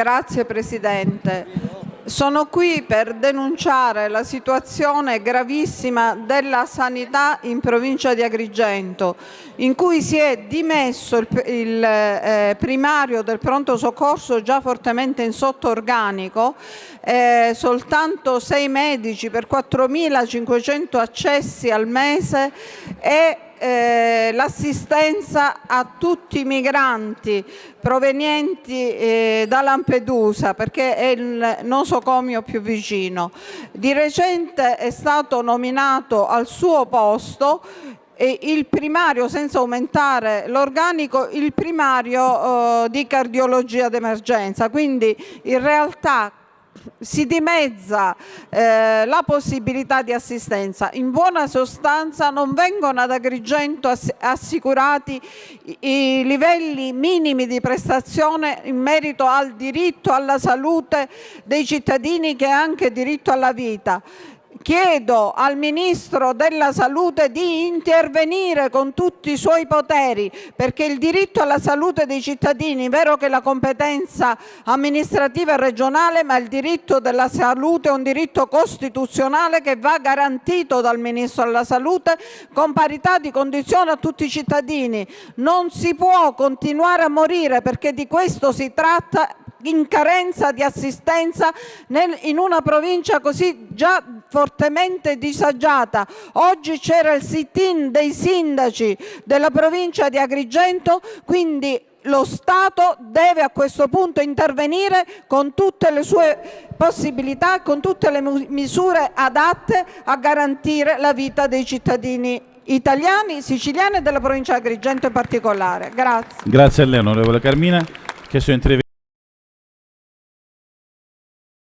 Grazie Presidente. Sono qui per denunciare la situazione gravissima della sanità in provincia di Agrigento, in cui si è dimesso il primario del pronto soccorso già fortemente in sotto-organico, soltanto 6 medici per 4.500 accessi al mese e l'assistenza a tutti i migranti provenienti da Lampedusa, perché è il nosocomio più vicino. Di recente è stato nominato al suo posto il primario, senza aumentare l'organico, il primario di cardiologia d'emergenza. Quindi in realtà si dimezza la possibilità di assistenza. In buona sostanza non vengono ad Agrigento assicurati i livelli minimi di prestazione in merito al diritto alla salute dei cittadini, che è anche diritto alla vita. Chiedo al Ministro della Salute di intervenire con tutti i suoi poteri, perché il diritto alla salute dei cittadini, è vero che la competenza amministrativa è regionale, ma il diritto della salute è un diritto costituzionale che va garantito dal Ministro della Salute con parità di condizioni a tutti i cittadini. Non si può continuare a morire, perché di questo si tratta, in carenza di assistenza in una provincia così già fortemente disagiata. Oggi c'era il sit-in dei sindaci della provincia di Agrigento, quindi lo Stato deve a questo punto intervenire con tutte le sue possibilità, con tutte le misure adatte a garantire la vita dei cittadini italiani, siciliani e della provincia di Agrigento in particolare. Grazie. Grazie a lei, onorevole Carmina.